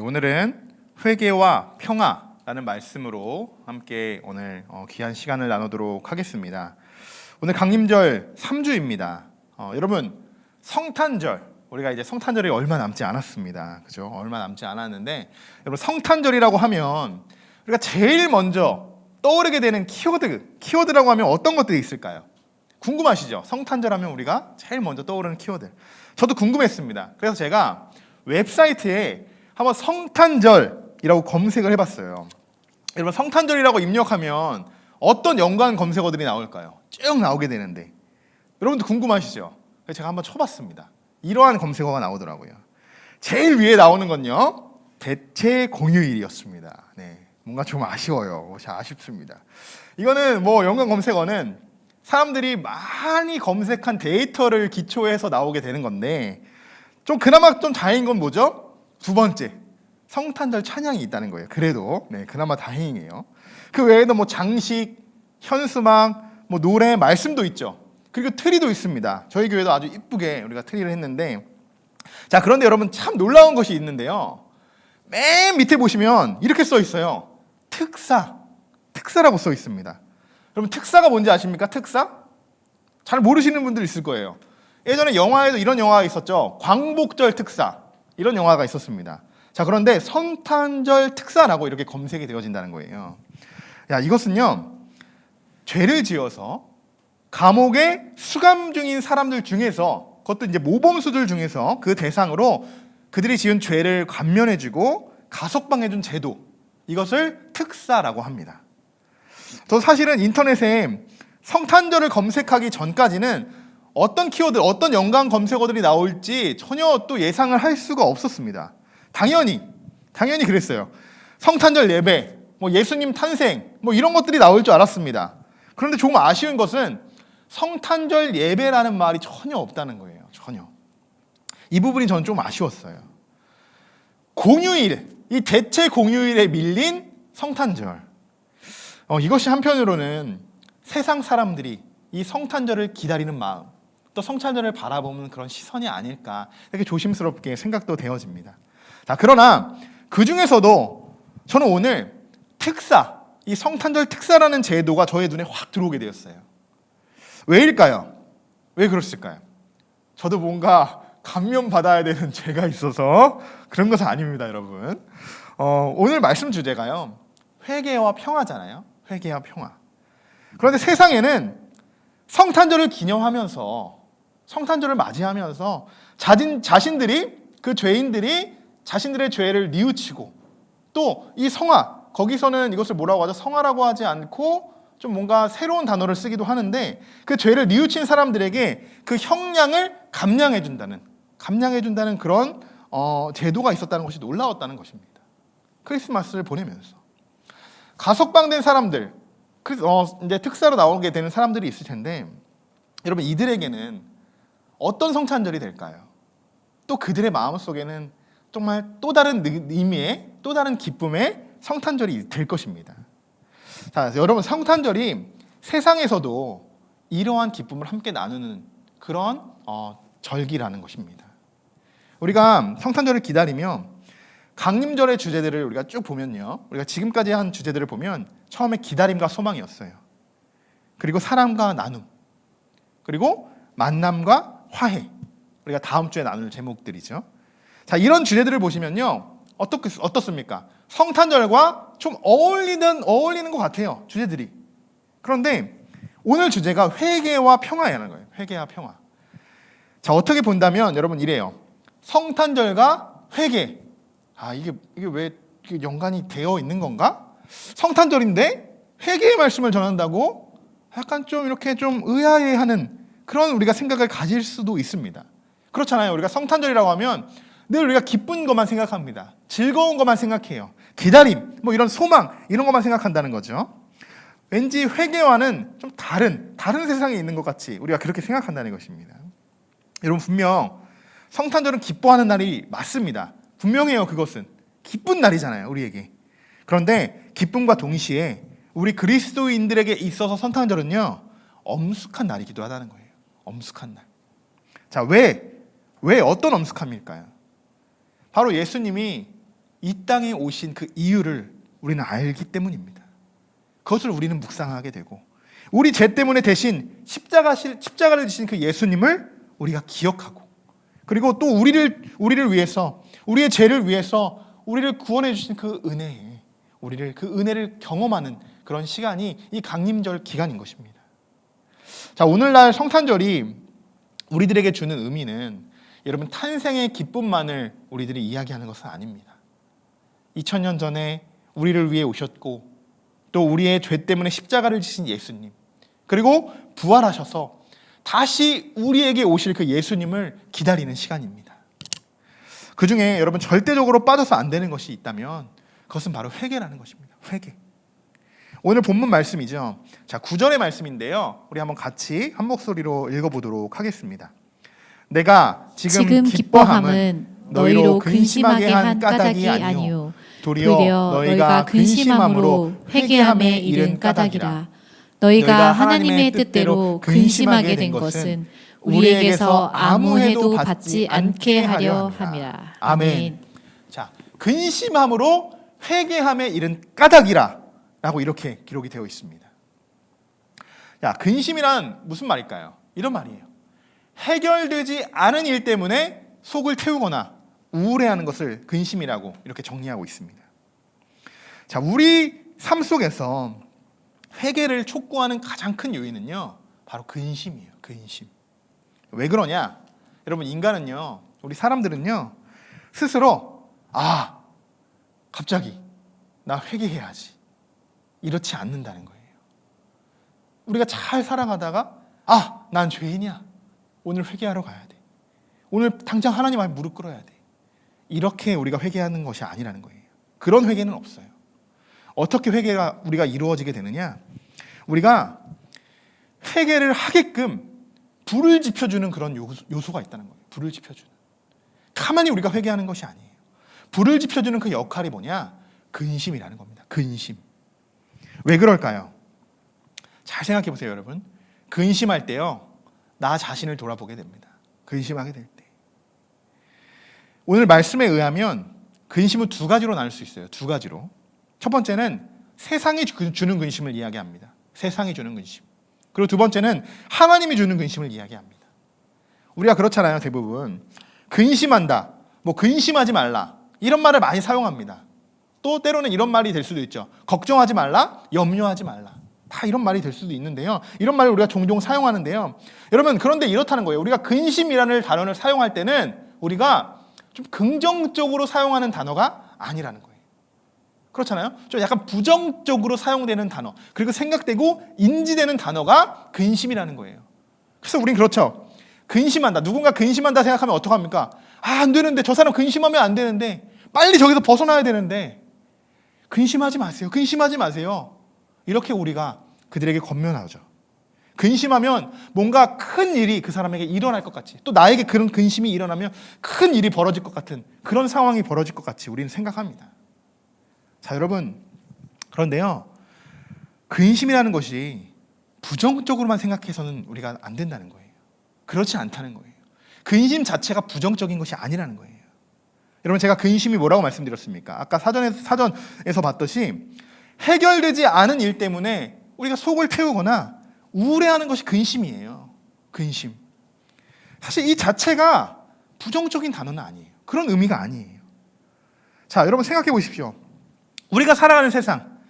오늘은 회개와 평화라는 말씀으로 함께 오늘 귀한 시간을 나누도록 하겠습니다. 오늘 강림절 3주입니다. 여러분 성탄절, 우리가 이제 성탄절이 얼마 남지 않았습니다. 그죠? 얼마 남지 않았는데 여러분 성탄절이라고 하면 우리가 제일 먼저 떠오르게 되는 키워드라고 하면 어떤 것들이 있을까요? 궁금하시죠? 성탄절 하면 우리가 제일 먼저 떠오르는 키워드. 저도 궁금했습니다. 그래서 제가 웹사이트에 한번 성탄절이라고 검색을 해봤어요. 여러분 성탄절이라고 입력하면 어떤 연관 검색어들이 나올까요? 쭉 나오게 되는데 여러분도 궁금하시죠? 그래서 제가 한번 쳐봤습니다. 이러한 검색어가 나오더라고요. 제일 위에 나오는 건요, 대체 공휴일이었습니다. 네, 뭔가 좀 아쉬워요. 아쉽습니다. 이거는 뭐 연관 검색어는 사람들이 많이 검색한 데이터를 기초해서 나오게 되는 건데 좀 그나마 좀 다행인 건 뭐죠? 두 번째, 성탄절 찬양이 있다는 거예요. 그래도 그나마 다행이에요. 그 외에도 뭐 장식, 현수막, 뭐 노래, 말씀도 있죠. 그리고 트리도 있습니다. 저희 교회도 아주 이쁘게 우리가 트리를 했는데, 자, 그런데 여러분 참 놀라운 것이 있는데요. 맨 밑에 보시면 이렇게 써 있어요. 특사라고 써 있습니다. 여러분 특사가 뭔지 아십니까? 특사? 잘 모르시는 분들 있을 거예요. 예전에 영화에도 이런 영화가 있었죠. 광복절 특사. 이런 영화가 있었습니다. 자, 그런데 성탄절 특사라고 이렇게 검색이 되어진다는 거예요. 야, 이것은요, 죄를 지어서 감옥에 수감 중인 사람들 중에서, 그것도 이제 모범수들 중에서 그 대상으로 그들이 지은 죄를 감면해주고 가석방해준 제도, 이것을 특사라고 합니다. 저 사실은 인터넷에 성탄절을 검색하기 전까지는 어떤 키워드, 어떤 연관 검색어들이 나올지 전혀 또 예상을 할 수가 없었습니다. 당연히 그랬어요. 성탄절 예배, 뭐 예수님 탄생, 뭐 이런 것들이 나올 줄 알았습니다. 그런데 조금 아쉬운 것은 성탄절 예배라는 말이 전혀 없다는 거예요. 전혀. 이 부분이 저는 좀 아쉬웠어요. 공휴일, 이 대체 공휴일에 밀린 성탄절. 이것이 한편으로는 세상 사람들이 이 성탄절을 기다리는 마음, 또 성탄절을 바라보는 그런 시선이 아닐까, 이렇게 조심스럽게 생각도 되어집니다. 자, 그러나 그 중에서도 저는 오늘 특사, 이 성탄절 특사라는 제도가 저의 눈에 확 들어오게 되었어요. 왜일까요? 왜 그랬을까요? 저도 뭔가 감면받아야 되는 죄가 있어서 그런 것은 아닙니다, 여러분. 오늘 말씀 주제가요, 회개와 평화잖아요. 회개와 평화. 그런데 세상에는 성탄절을 기념하면서, 성탄절을 맞이하면서 자신들이, 그 죄인들이 자신들의 죄를 뉘우치고, 또 이 성화, 거기서는 이것을 뭐라고 하죠? 성화라고 하지 않고 좀 뭔가 새로운 단어를 쓰기도 하는데, 그 죄를 뉘우친 사람들에게 그 형량을 감량해준다는 그런 제도가 있었다는 것이 놀라웠다는 것입니다. 크리스마스를 보내면서 가석방된 사람들, 이제 특사로 나오게 되는 사람들이 있을 텐데, 여러분 이들에게는 어떤 성탄절이 될까요? 또 그들의 마음속에는 정말 또 다른 의미의, 또 다른 기쁨의 성탄절이 될 것입니다. 자, 여러분 성탄절이 세상에서도 이러한 기쁨을 함께 나누는 그런 절기라는 것입니다. 우리가 성탄절을 기다리며 강림절의 주제들을 우리가 쭉 보면요, 우리가 지금까지 한 주제들을 보면 처음에 기다림과 소망이었어요. 그리고 사랑과 나눔, 그리고 만남과 화해, 우리가 다음 주에 나눌 제목들이죠. 자, 이런 주제들을 보시면요, 어떻습니까? 성탄절과 좀 어울리는 것 같아요, 주제들이. 그런데 오늘 주제가 회개와 평화라는 거예요. 회개와 평화. 자, 어떻게 본다면 여러분 이래요. 성탄절과 회개. 이게 왜 연관이 되어 있는 건가? 성탄절인데 회개의 말씀을 전한다고 약간 좀 이렇게 좀 의아해하는 그런 우리가 생각을 가질 수도 있습니다. 그렇잖아요. 우리가 성탄절이라고 하면 늘 우리가 기쁜 것만 생각합니다. 즐거운 것만 생각해요. 기다림, 뭐 이런 소망, 이런 것만 생각한다는 거죠. 왠지 회개와는 좀 다른 세상에 있는 것 같이 우리가 그렇게 생각한다는 것입니다. 여러분 분명 성탄절은 기뻐하는 날이 맞습니다. 분명해요. 그것은 기쁜 날이잖아요, 우리에게. 그런데 기쁨과 동시에 우리 그리스도인들에게 있어서 성탄절은요, 엄숙한 날이기도 하다는 거예요. 엄숙한 날. 자, 왜 어떤 엄숙함일까요? 바로 예수님이 이 땅에 오신 그 이유를 우리는 알기 때문입니다. 그것을 우리는 묵상하게 되고 우리 죄 때문에 대신 십자가를 지신 그 예수님을 우리가 기억하고 그리고 또 우리를 위해서 우리의 죄를 위해서 우리를 구원해 주신 그 은혜에 그 은혜를 경험하는 그런 시간이 이 강림절 기간인 것입니다. 자, 오늘날 성탄절이 우리들에게 주는 의미는 여러분 탄생의 기쁨만을 우리들이 이야기하는 것은 아닙니다. 2000년 전에 우리를 위해 오셨고 또 우리의 죄 때문에 십자가를 지신 예수님 그리고 부활하셔서 다시 우리에게 오실 그 예수님을 기다리는 시간입니다. 그 중에 여러분 절대적으로 빠져서 안 되는 것이 있다면 그것은 바로 회개라는 것입니다. 회개. 오늘 본문 말씀이죠. 자, 9절의 말씀인데요. 우리 한번 같이 한 목소리로 읽어보도록 하겠습니다. 내가 지금 기뻐함은 너희로 근심하게 한 까닭이 아니요 도리어 너희가 근심함으로 회개함에 이른 까닭이라. 너희가 하나님의 뜻대로 근심하게 된 것은 우리에게서 아무 해도 받지 않게 하려 함이라. 아멘. 자, 근심함으로 회개함에 이른 까닭이라 라고 이렇게 기록이 되어 있습니다. 야, 근심이란 무슨 말일까요? 이런 말이에요. 해결되지 않은 일 때문에 속을 태우거나 우울해하는 것을 근심이라고 이렇게 정리하고 있습니다. 자, 우리 삶 속에서 회개를 촉구하는 가장 큰 요인은요, 바로 근심이에요. 근심. 왜 그러냐? 여러분, 인간은요, 우리 사람들은요, 스스로 갑자기 나 회개해야지, 이렇지 않는다는 거예요. 우리가 잘 살아가다가 난 죄인이야, 오늘 회개하러 가야 돼, 오늘 당장 하나님 앞에 무릎 꿇어야 돼, 이렇게 우리가 회개하는 것이 아니라는 거예요. 그런 회개는 없어요. 어떻게 회개가 우리가 이루어지게 되느냐? 우리가 회개를 하게끔 불을 지펴주는 그런 요소가 있다는 거예요. 불을 지펴주는. 가만히 우리가 회개하는 것이 아니에요. 불을 지펴주는 그 역할이 뭐냐? 근심이라는 겁니다. 근심. 왜 그럴까요? 잘 생각해 보세요, 여러분. 근심할 때요, 나 자신을 돌아보게 됩니다. 근심하게 될 때. 오늘 말씀에 의하면 근심은 두 가지로 나눌 수 있어요. 두 가지로. 첫 번째는 세상이 주는 근심을 이야기합니다. 세상이 주는 근심. 그리고 두 번째는 하나님이 주는 근심을 이야기합니다. 우리가 그렇잖아요, 대부분. 근심한다, 근심하지 말라, 이런 말을 많이 사용합니다. 또 때로는 이런 말이 될 수도 있죠. 걱정하지 말라, 염려하지 말라. 다 이런 말이 될 수도 있는데요. 이런 말을 우리가 종종 사용하는데요. 여러분, 그런데 이렇다는 거예요. 우리가 근심이라는 단어를 사용할 때는 우리가 좀 긍정적으로 사용하는 단어가 아니라는 거예요. 그렇잖아요. 좀 약간 부정적으로 사용되는 단어, 그리고 생각되고 인지되는 단어가 근심이라는 거예요. 그래서 우린 그렇죠. 근심한다, 누군가 근심한다 생각하면 어떡합니까? 안 되는데, 저 사람 근심하면 안 되는데, 빨리 저기서 벗어나야 되는데, 근심하지 마세요, 근심하지 마세요, 이렇게 우리가 그들에게 권면하죠. 근심하면 뭔가 큰 일이 그 사람에게 일어날 것 같이, 또 나에게 그런 근심이 일어나면 큰 일이 벌어질 것 같은 그런 상황이 벌어질 것 같이 우리는 생각합니다. 자, 여러분, 그런데요, 근심이라는 것이 부정적으로만 생각해서는 우리가 안 된다는 거예요. 그렇지 않다는 거예요. 근심 자체가 부정적인 것이 아니라는 거예요. 여러분, 제가 근심이 뭐라고 말씀드렸습니까? 아까 사전에서 봤듯이 해결되지 않은 일 때문에 우리가 속을 태우거나 우울해하는 것이 근심이에요. 근심. 사실 이 자체가 부정적인 단어는 아니에요. 그런 의미가 아니에요. 자, 여러분 생각해 보십시오. 우리가 살아가는 세상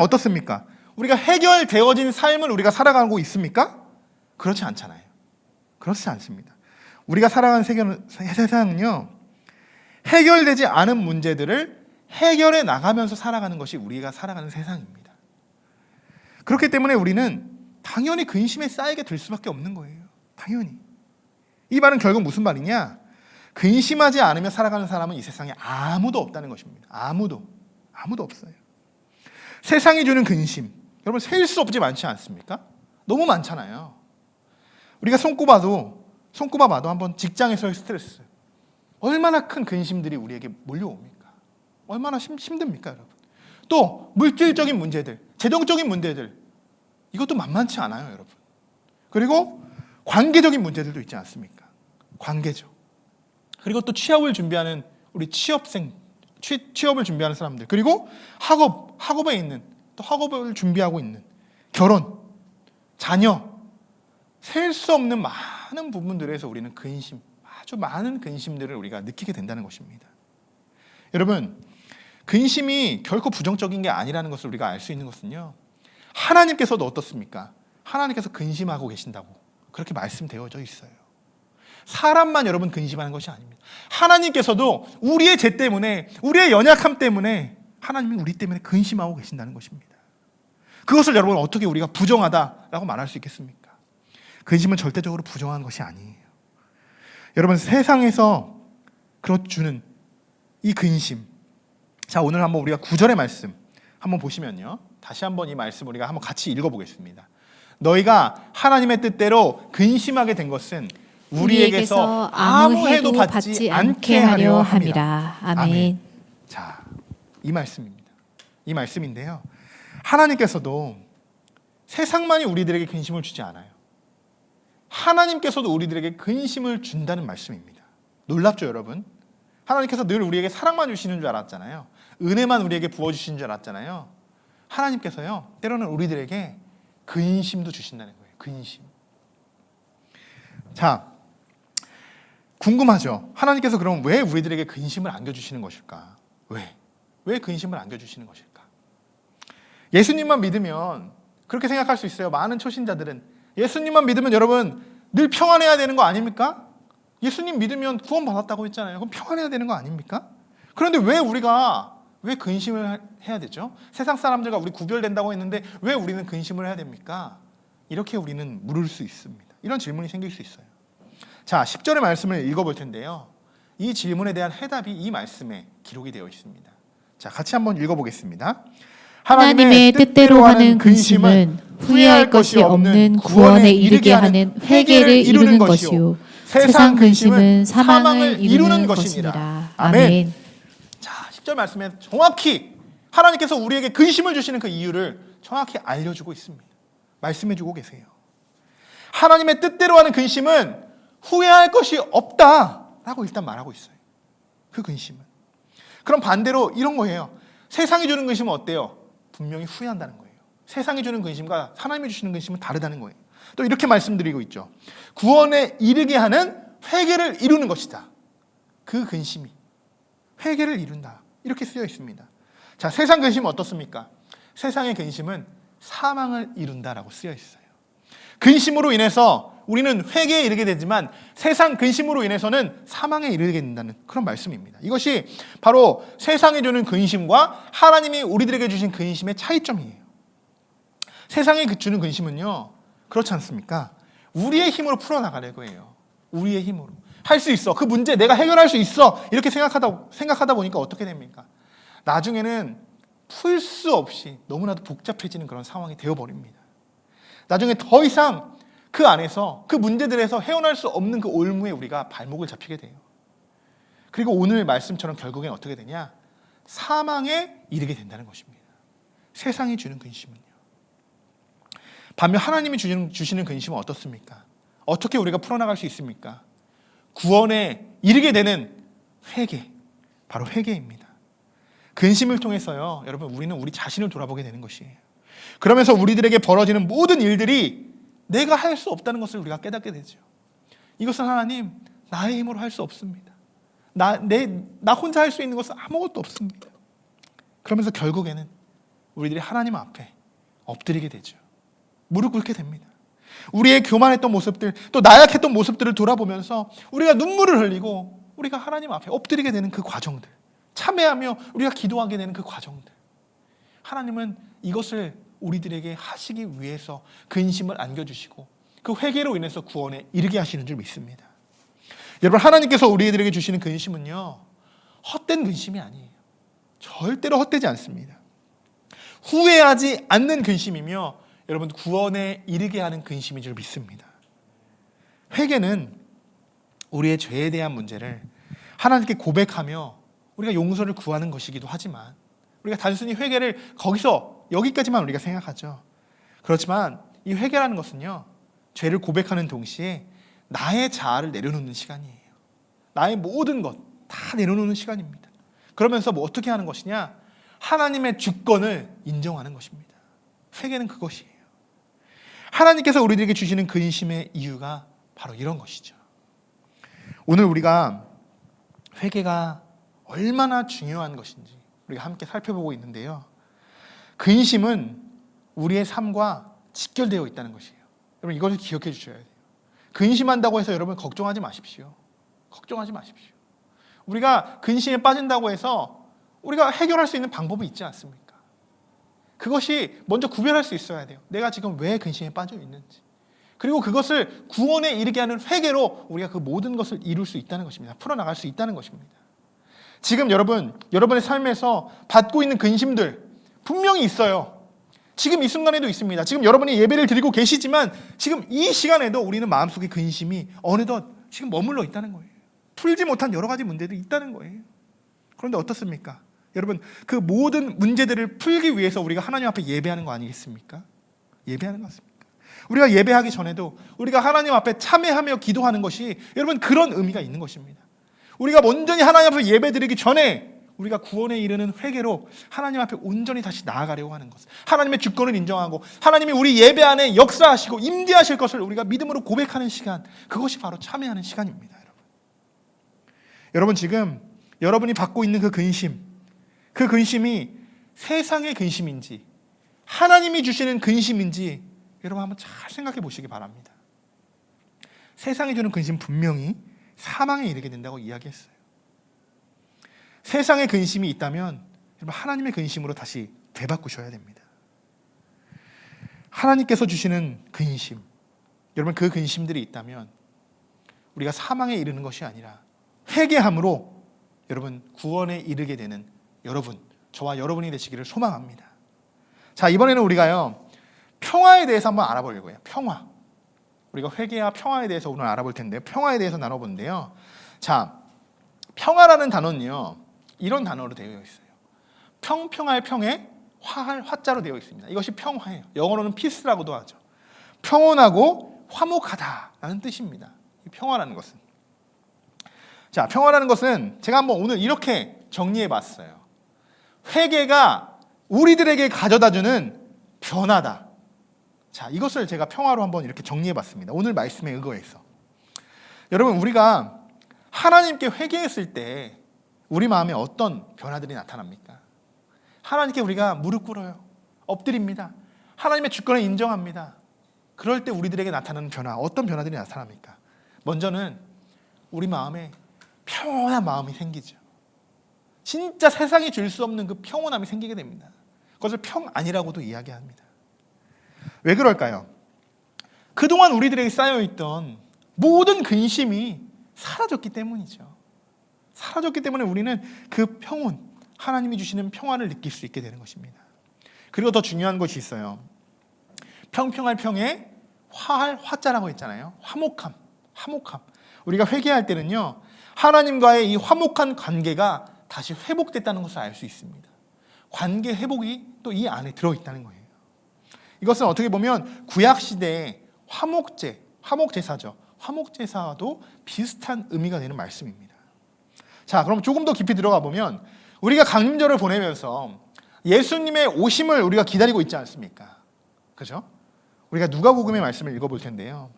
어떻습니까? 우리가 해결되어진 삶을 우리가 살아가고 있습니까? 그렇지 않잖아요. 그렇지 않습니다. 우리가 살아가는 세상은요, 해결되지 않은 문제들을 해결해 나가면서 살아가는 것이 우리가 살아가는 세상입니다. 그렇기 때문에 우리는 당연히 근심에 쌓이게 될 수밖에 없는 거예요. 당연히. 이 말은 결국 무슨 말이냐? 근심하지 않으며 살아가는 사람은 이 세상에 아무도 없다는 것입니다. 아무도 없어요. 세상이 주는 근심, 여러분 셀 수 없지 많지 않습니까? 너무 많잖아요. 우리가 손꼽아봐도 한번 직장에서의 스트레스, 얼마나 큰 근심들이 우리에게 몰려옵니까? 얼마나 힘듭니까, 여러분? 또 물질적인 문제들, 재정적인 문제들, 이것도 만만치 않아요, 여러분. 그리고 관계적인 문제들도 있지 않습니까? 관계죠. 그리고 또 취업을 준비하는 우리 취업생, 취업을 준비하는 사람들, 그리고 학업에 있는, 또 학업을 준비하고 있는, 결혼, 자녀, 셀 수 없는 많은 부분들에서 우리는 근심, 아주 많은 근심들을 우리가 느끼게 된다는 것입니다. 여러분, 근심이 결코 부정적인 게 아니라는 것을 우리가 알 수 있는 것은요, 하나님께서도 어떻습니까? 하나님께서 근심하고 계신다고 그렇게 말씀되어져 있어요. 사람만 여러분 근심하는 것이 아닙니다. 하나님께서도 우리의 죄 때문에, 우리의 연약함 때문에 하나님이 우리 때문에 근심하고 계신다는 것입니다. 그것을 여러분 어떻게 우리가 부정하다라고 말할 수 있겠습니까? 근심은 절대적으로 부정한 것이 아니에요. 여러분, 세상에서 주는 이 근심, 자, 오늘 한번 우리가 9절의 말씀 한번 보시면요, 다시 한번 이 말씀 우리가 한번 같이 읽어보겠습니다. 너희가 하나님의 뜻대로 근심하게 된 것은 우리에게서 아무 해도 받지 않게 하려 함이라. 아멘. 자, 이 말씀입니다. 이 말씀인데요, 하나님께서도 세상만이 우리들에게 근심을 주지 않아요. 하나님께서도 우리들에게 근심을 준다는 말씀입니다. 놀랍죠, 여러분? 하나님께서 늘 우리에게 사랑만 주시는 줄 알았잖아요. 은혜만 우리에게 부어주시는 줄 알았잖아요. 하나님께서요, 때로는 우리들에게 근심도 주신다는 거예요. 근심. 자, 궁금하죠? 하나님께서 그럼 왜 우리들에게 근심을 안겨주시는 것일까? 왜 근심을 안겨주시는 것일까? 예수님만 믿으면 그렇게 생각할 수 있어요. 많은 초신자들은 예수님만 믿으면 여러분 늘 평안해야 되는 거 아닙니까? 예수님 믿으면 구원받았다고 했잖아요. 그럼 평안해야 되는 거 아닙니까? 그런데 왜 근심을 해야 되죠? 세상 사람들과 우리 구별된다고 했는데 왜 우리는 근심을 해야 됩니까? 이렇게 우리는 물을 수 있습니다. 이런 질문이 생길 수 있어요. 자, 10절의 말씀을 읽어볼 텐데요, 이 질문에 대한 해답이 이 말씀에 기록이 되어 있습니다. 자, 같이 한번 읽어보겠습니다. 하나님의 뜻대로 하는 근심은 후회할 것이 없는 구원에 이르게 하는 회개를 이루는 것이요, 세상 근심은 사망을 이루는 것이니라. 아멘. 자, 10절 말씀에 정확히 하나님께서 우리에게 근심을 주시는 그 이유를 정확히 알려주고 있습니다. 말씀해주고 계세요. 하나님의 뜻대로 하는 근심은 후회할 것이 없다라고 일단 말하고 있어요. 그 근심은. 그럼 반대로 이런 거예요. 세상이 주는 근심은 어때요? 분명히 후회한다는 거예요. 세상이 주는 근심과 하나님이 주시는 근심은 다르다는 거예요. 또 이렇게 말씀드리고 있죠. 구원에 이르게 하는 회개를 이루는 것이다. 그 근심이 회개를 이룬다, 이렇게 쓰여 있습니다. 자, 세상 근심은 어떻습니까? 세상의 근심은 사망을 이룬다라고 쓰여 있어요. 근심으로 인해서 우리는 회개에 이르게 되지만 세상 근심으로 인해서는 사망에 이르게 된다는 그런 말씀입니다. 이것이 바로 세상이 주는 근심과 하나님이 우리들에게 주신 근심의 차이점이에요. 세상이 주는 근심은요, 그렇지 않습니까? 우리의 힘으로 풀어나가려고 해요. 우리의 힘으로. 할 수 있어. 그 문제 내가 해결할 수 있어. 이렇게 생각하다 보니까 어떻게 됩니까? 나중에는 풀 수 없이 너무나도 복잡해지는 그런 상황이 되어버립니다. 나중에 더 이상 그 안에서, 그 문제들에서 헤어날 수 없는 그 올무에 우리가 발목을 잡히게 돼요. 그리고 오늘 말씀처럼 결국엔 어떻게 되냐? 사망에 이르게 된다는 것입니다. 세상이 주는 근심은요. 반면 하나님이 주시는 근심은 어떻습니까? 어떻게 우리가 풀어나갈 수 있습니까? 구원에 이르게 되는 회개, 바로 회개입니다. 근심을 통해서요, 여러분, 우리는 우리 자신을 돌아보게 되는 것이에요. 그러면서 우리들에게 벌어지는 모든 일들이 내가 할 수 없다는 것을 우리가 깨닫게 되죠. 이것은 하나님, 나의 힘으로 할 수 없습니다. 나 혼자 할 수 있는 것은 아무것도 없습니다. 그러면서 결국에는 우리들이 하나님 앞에 엎드리게 되죠. 무릎 꿇게 됩니다. 우리의 교만했던 모습들, 또 나약했던 모습들을 돌아보면서 우리가 눈물을 흘리고 우리가 하나님 앞에 엎드리게 되는 그 과정들, 참회하며 우리가 기도하게 되는 그 과정들, 하나님은 이것을 우리들에게 하시기 위해서 근심을 안겨주시고 그 회개로 인해서 구원에 이르게 하시는 줄 믿습니다. 여러분, 하나님께서 우리들에게 주시는 근심은요, 헛된 근심이 아니에요. 절대로 헛되지 않습니다. 후회하지 않는 근심이며 여러분, 구원에 이르게 하는 근심인 줄 믿습니다. 회개는 우리의 죄에 대한 문제를 하나님께 고백하며 우리가 용서를 구하는 것이기도 하지만, 우리가 단순히 회개를 여기까지만 우리가 생각하죠. 그렇지만 이 회개라는 것은요, 죄를 고백하는 동시에 나의 자아를 내려놓는 시간이에요. 나의 모든 것 다 내려놓는 시간입니다. 그러면서 뭐 어떻게 하는 것이냐? 하나님의 주권을 인정하는 것입니다. 회개는 그것이에요. 하나님께서 우리들에게 주시는 근심의 이유가 바로 이런 것이죠. 오늘 우리가 회개가 얼마나 중요한 것인지 우리가 함께 살펴보고 있는데요. 근심은 우리의 삶과 직결되어 있다는 것이에요. 여러분 이것을 기억해 주셔야 돼요. 근심한다고 해서 여러분 걱정하지 마십시오. 걱정하지 마십시오. 우리가 근심에 빠진다고 해서 우리가 해결할 수 있는 방법이 있지 않습니까? 그것이 먼저 구별할 수 있어야 돼요. 내가 지금 왜 근심에 빠져 있는지. 그리고 그것을 구원에 이르게 하는 회개로 우리가 그 모든 것을 이룰 수 있다는 것입니다. 풀어나갈 수 있다는 것입니다. 지금 여러분의 삶에서 받고 있는 근심들 분명히 있어요. 지금 이 순간에도 있습니다. 지금 여러분이 예배를 드리고 계시지만 지금 이 시간에도 우리는 마음속에 근심이 어느덧 지금 머물러 있다는 거예요. 풀지 못한 여러 가지 문제들이 있다는 거예요. 그런데 어떻습니까? 여러분 그 모든 문제들을 풀기 위해서 우리가 하나님 앞에 예배하는 거 아니겠습니까? 예배하는 것 같습니까? 우리가 예배하기 전에도 우리가 하나님 앞에 참회하며 기도하는 것이 여러분 그런 의미가 있는 것입니다. 우리가 온전히 하나님 앞에 예배드리기 전에 우리가 구원에 이르는 회개로 하나님 앞에 온전히 다시 나아가려고 하는 것, 하나님의 주권을 인정하고 하나님이 우리 예배 안에 역사하시고 임재하실 것을 우리가 믿음으로 고백하는 시간, 그것이 바로 참회하는 시간입니다. 여러분 지금 여러분이 받고 있는 그 근심이 세상의 근심인지 하나님이 주시는 근심인지 여러분 한번 잘 생각해 보시기 바랍니다. 세상이 주는 근심 분명히 사망에 이르게 된다고 이야기했어요. 세상의 근심이 있다면 여러분 하나님의 근심으로 다시 되바꾸셔야 됩니다. 하나님께서 주시는 근심, 여러분 그 근심들이 있다면 우리가 사망에 이르는 것이 아니라 회개함으로 여러분 구원에 이르게 되는 여러분, 저와 여러분이 되시기를 소망합니다. 자, 이번에는 우리가요 평화에 대해서 한번 알아보려고 해요. 평화. 우리가 회개와 평화에 대해서 오늘 알아볼 텐데요. 평화에 대해서 나눠보는데요. 자, 평화라는 단어는요 이런 단어로 되어 있어요. 평평할 평에 화할 화자로 되어 있습니다. 이것이 평화예요. 영어로는 peace라고도 하죠. 평온하고 화목하다라는 뜻입니다. 이 평화라는 것은. 자, 평화라는 것은 제가 한번 오늘 이렇게 정리해 봤어요. 회개가 우리들에게 가져다주는 변화다. 자, 이것을 제가 평화로 한번 이렇게 정리해 봤습니다. 오늘 말씀에 의거해서. 여러분, 우리가 하나님께 회개했을 때 우리 마음에 어떤 변화들이 나타납니까? 하나님께 우리가 무릎 꿇어요. 엎드립니다. 하나님의 주권을 인정합니다. 그럴 때 우리들에게 나타나는 변화, 어떤 변화들이 나타납니까? 먼저는 우리 마음에 평온한 마음이 생기죠. 진짜 세상이 줄 수 없는 그 평온함이 생기게 됩니다. 그것을 평안이라고도 이야기합니다. 왜 그럴까요? 그동안 우리들에게 쌓여있던 모든 근심이 사라졌기 때문이죠. 사라졌기 때문에 우리는 그 평온, 하나님이 주시는 평화를 느낄 수 있게 되는 것입니다. 그리고 더 중요한 것이 있어요. 평평할 평에 화할 화자라고 했잖아요. 화목함. 우리가 회개할 때는요 하나님과의 이 화목한 관계가 다시 회복됐다는 것을 알 수 있습니다. 관계 회복이 또 이 안에 들어있다는 거예요. 이것은 어떻게 보면 구약시대의 화목제사죠. 화목제사와도 비슷한 의미가 되는 말씀입니다. 자, 그럼 조금 더 깊이 들어가 보면 우리가 강림절을 보내면서 예수님의 오심을 우리가 기다리고 있지 않습니까? 그죠? 우리가 누가복음의 말씀을 읽어볼 텐데요.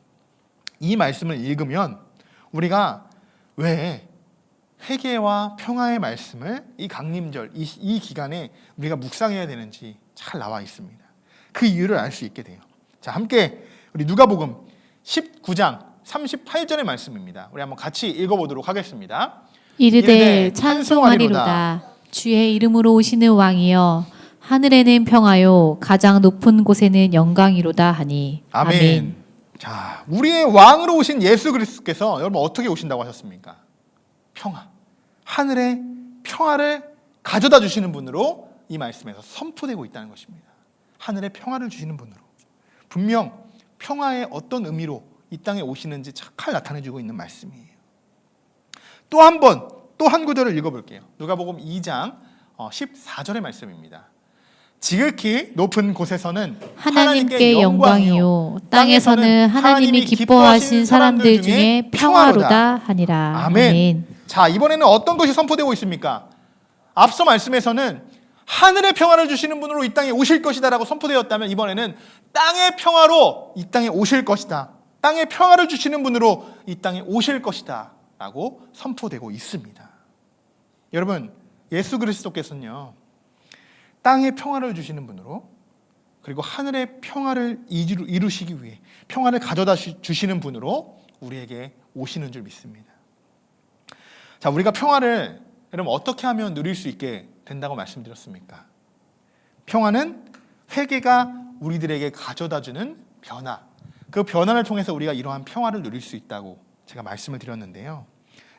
이 말씀을 읽으면 우리가 왜 회개와 평화의 말씀을 이 강림절, 이 기간에 우리가 묵상해야 되는지 잘 나와 있습니다. 그 이유를 알 수 있게 돼요. 자, 함께 우리 누가복음 19장 38절의 말씀입니다. 우리 한번 같이 읽어보도록 하겠습니다. 이르되 찬송하리로다. 주의 이름으로 오시는 왕이여, 하늘에는 평화요 가장 높은 곳에는 영광이로다 하니. 아멘. 자, 우리의 왕으로 오신 예수 그리스도께서 여러분 어떻게 오신다고 하셨습니까? 평화. 하늘의 평화를 가져다 주시는 분으로 이 말씀에서 선포되고 있다는 것입니다. 하늘의 평화를 주시는 분으로. 분명 평화의 어떤 의미로 이 땅에 오시는지 잘 나타내주고 있는 말씀이에요. 또 한 구절을 읽어볼게요. 누가복음 2장 14절의 말씀입니다. 지극히 높은 곳에서는 하나님께 영광이요 땅에서는 하나님이 기뻐하신 사람들 중에 평화로다 하니라. 아멘. 자, 이번에는 어떤 것이 선포되고 있습니까? 앞서 말씀에서는 하늘의 평화를 주시는 분으로 이 땅에 오실 것이다라고 선포되었다면 이번에는 땅의 평화로 이 땅에 오실 것이다. 땅의 평화를 주시는 분으로 이 땅에 오실 것이다 라고 선포되고 있습니다. 여러분, 예수 그리스도께서는요, 땅의 평화를 주시는 분으로, 그리고 하늘의 평화를 이루시기 위해 평화를 가져다 주시는 분으로 우리에게 오시는 줄 믿습니다. 자, 우리가 평화를 여러분 어떻게 하면 누릴 수 있게 된다고 말씀드렸습니까? 평화는 회개가 우리들에게 가져다주는 변화, 그 변화를 통해서 우리가 이러한 평화를 누릴 수 있다고 제가 말씀을 드렸는데요.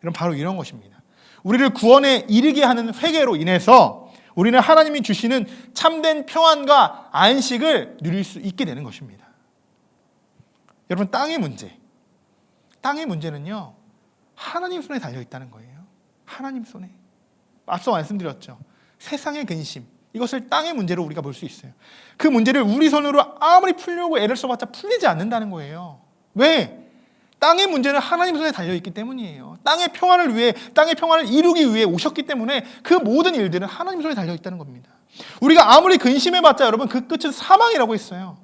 여러분, 바로 이런 것입니다. 우리를 구원에 이르게 하는 회개로 인해서 우리는 하나님이 주시는 참된 평안과 안식을 누릴 수 있게 되는 것입니다. 여러분, 땅의 문제는요, 하나님 손에 달려 있다는 거예요. 하나님 손에. 앞서 말씀드렸죠. 세상의 근심, 이것을 땅의 문제로 우리가 볼 수 있어요. 그 문제를 우리 손으로 아무리 풀려고 애를 써봤자 풀리지 않는다는 거예요. 왜? 땅의 문제는 하나님 손에 달려있기 때문이에요. 땅의 평화를 위해, 땅의 평화를 이루기 위해 오셨기 때문에 그 모든 일들은 하나님 손에 달려있다는 겁니다. 우리가 아무리 근심해봤자 여러분, 그 끝은 사망이라고 했어요.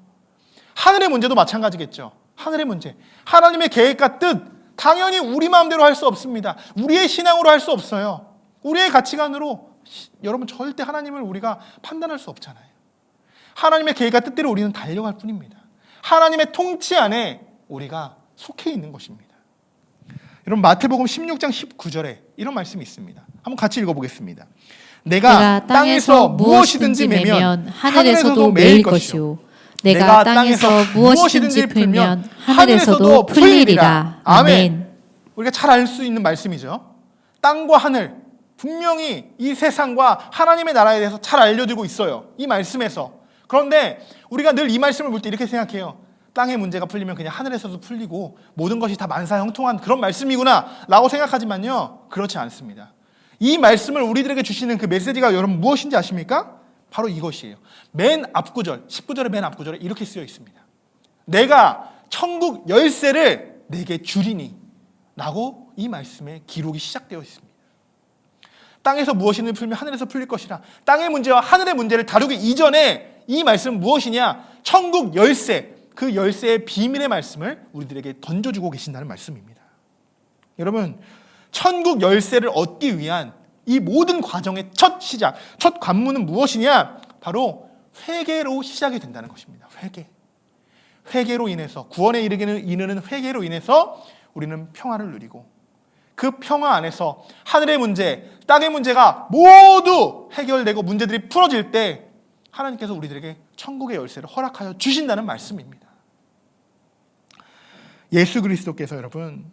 하늘의 문제도 마찬가지겠죠. 하늘의 문제, 하나님의 계획과 뜻, 당연히 우리 마음대로 할 수 없습니다. 우리의 신앙으로 할 수 없어요. 우리의 가치관으로 여러분 절대 하나님을 우리가 판단할 수 없잖아요. 하나님의 계획과 뜻대로 우리는 달려갈 뿐입니다. 하나님의 통치 안에 우리가 속해 있는 것입니다. 여러분, 마태복음 16장 19절에 이런 말씀이 있습니다. 한번 같이 읽어보겠습니다. 내가 땅에서 무엇이든지 매면 하늘에서도 매일 것이요, 내가 땅에서 무엇이든지 풀면 하늘에서도 풀리리라. 아멘. 우리가 잘 알 수 있는 말씀이죠. 땅과 하늘, 분명히 이 세상과 하나님의 나라에 대해서 잘 알려주고 있어요. 이 말씀에서. 그런데 우리가 늘 이 말씀을 볼 때 이렇게 생각해요. 땅의 문제가 풀리면 그냥 하늘에서도 풀리고 모든 것이 다 만사형통한 그런 말씀이구나 라고 생각하지만요, 그렇지 않습니다. 이 말씀을 우리들에게 주시는 그 메시지가 여러분 무엇인지 아십니까? 바로 이것이에요. 맨 앞구절, 19절의 맨 앞구절에 이렇게 쓰여 있습니다. 내가 천국 열쇠를 내게 주리니 라고 이 말씀의 기록이 시작되어 있습니다. 땅에서 무엇이든 풀면 하늘에서 풀릴 것이라. 땅의 문제와 하늘의 문제를 다루기 이전에 이 말씀은 무엇이냐? 천국 열쇠, 그 열쇠의 비밀의 말씀을 우리들에게 던져주고 계신다는 말씀입니다. 여러분, 천국 열쇠를 얻기 위한 이 모든 과정의 첫 시작, 첫 관문은 무엇이냐? 바로 회개로 시작이 된다는 것입니다. 회개로 인해서, 구원에 이르는 회개로 인해서 우리는 평화를 누리고, 그 평화 안에서 하늘의 문제, 땅의 문제가 모두 해결되고 문제들이 풀어질 때 하나님께서 우리들에게 천국의 열쇠를 허락하여 주신다는 말씀입니다. 예수 그리스도께서 여러분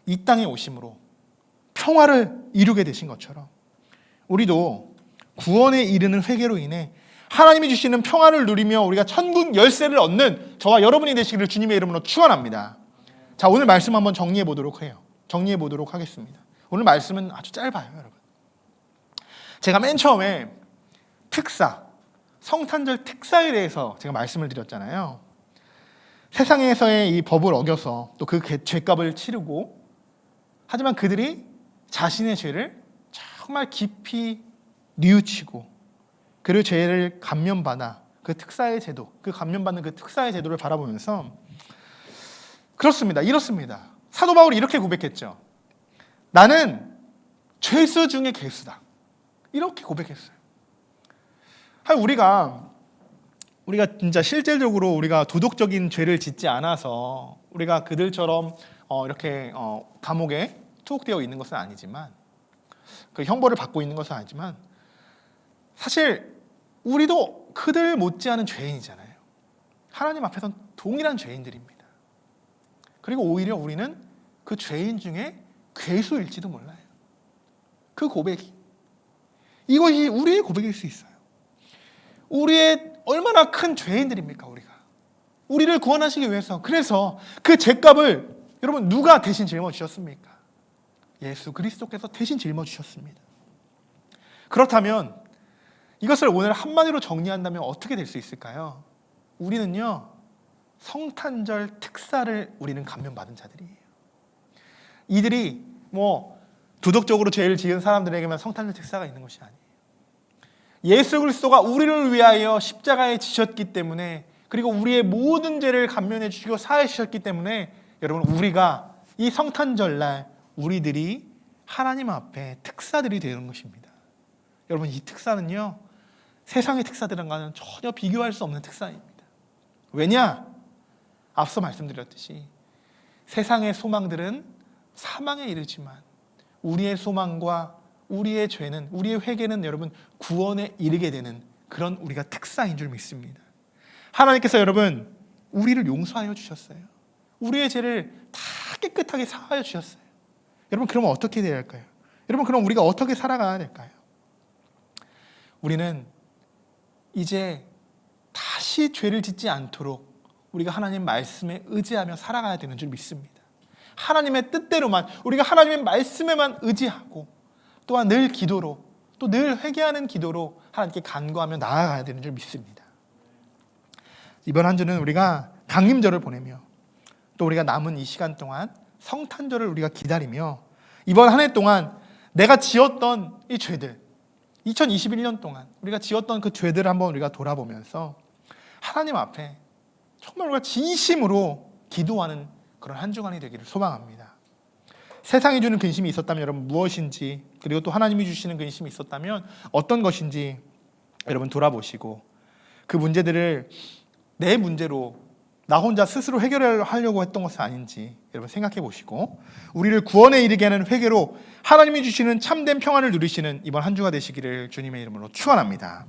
이 땅에 오심으로 평화를 이루게 되신 것처럼 우리도 구원에 이르는 회개로 인해 하나님이 주시는 평화를 누리며 우리가 천국 열쇠를 얻는 저와 여러분이 되시기를 주님의 이름으로 축원합니다. 자, 오늘 말씀 한번 정리해 보도록 하겠습니다. 오늘 말씀은 아주 짧아요, 여러분. 제가 맨 처음에 성탄절 특사에 대해서 제가 말씀을 드렸잖아요. 세상에서의 이 법을 어겨서 또 그 죄값을 치르고, 하지만 그들이 자신의 죄를 정말 깊이 뉘우치고 그리고 죄를 감면받아 그 특사의 제도, 그 감면받는 그 특사의 제도를 바라보면서 이렇습니다. 사도 바울이 이렇게 고백했죠. 나는 죄수 중에 괴수다. 이렇게 고백했어요. 우리가 진짜 실질적으로 우리가 도덕적인 죄를 짓지 않아서 우리가 그들처럼 이렇게 감옥에 투옥되어 있는 것은 아니지만, 그 형벌을 받고 있는 것은 아니지만, 사실 우리도 그들 못지않은 죄인이잖아요. 하나님 앞에서는 동일한 죄인들입니다. 그리고 오히려 우리는 그 죄인 중에 괴수일지도 몰라요. 그 고백이, 이것이 우리의 고백일 수 있어요. 우리의 얼마나 큰 죄인들입니까, 우리가. 우리를 구원하시기 위해서. 그래서 그 죄값을 여러분 누가 대신 짊어지셨습니까? 예수 그리스도께서 대신 짊어지셨습니다. 그렇다면 이것을 오늘 한마디로 정리한다면 어떻게 될 수 있을까요? 우리는요, 성탄절 특사를 우리는 감면받은 자들이에요. 이들이 도덕적으로 죄를 지은 사람들에게만 성탄절 특사가 있는 것이 아니에요. 예수 그리스도가 우리를 위하여 십자가에 지셨기 때문에, 그리고 우리의 모든 죄를 감면해 주시고 사해 주셨기 때문에 여러분, 우리가 이 성탄절날 우리들이 하나님 앞에 특사들이 되는 것입니다. 여러분, 이 특사는요, 세상의 특사들과는 전혀 비교할 수 없는 특사입니다. 왜냐? 앞서 말씀드렸듯이 세상의 소망들은 사망에 이르지만 우리의 소망과 우리의 죄는, 우리의 회개는 여러분 구원에 이르게 되는 그런 우리가 특사인 줄 믿습니다. 하나님께서 여러분 우리를 용서하여 주셨어요. 우리의 죄를 다 깨끗하게 사하여 주셨어요. 여러분, 그러면 어떻게 해야 할까요? 여러분, 그럼 우리가 어떻게 살아가야 될까요? 우리는 이제 다시 죄를 짓지 않도록 우리가 하나님 말씀에 의지하며 살아가야 되는 줄 믿습니다. 하나님의 뜻대로만, 우리가 하나님의 말씀에만 의지하고, 또한 늘 기도로, 또 늘 회개하는 기도로 하나님께 간구하며 나아가야 되는 줄 믿습니다. 이번 한 주는 우리가 강림절을 보내며, 또 우리가 남은 이 시간 동안 성탄절을 우리가 기다리며, 이번 한 해 동안 내가 지었던 이 죄들, 2021년 동안 우리가 지었던 그 죄들을 한번 우리가 돌아보면서 하나님 앞에 정말 우리가 진심으로 기도하는 그런 한 주간이 되기를 소망합니다. 세상이 주는 근심이 있었다면 여러분 무엇인지, 그리고 또 하나님이 주시는 근심이 있었다면 어떤 것인지 여러분 돌아보시고, 그 문제들을 내 문제로 나 혼자 스스로 해결하려고 했던 것은 아닌지 여러분 생각해 보시고, 우리를 구원에 이르게 하는 회개로 하나님이 주시는 참된 평안을 누리시는 이번 한 주가 되시기를 주님의 이름으로 축원합니다.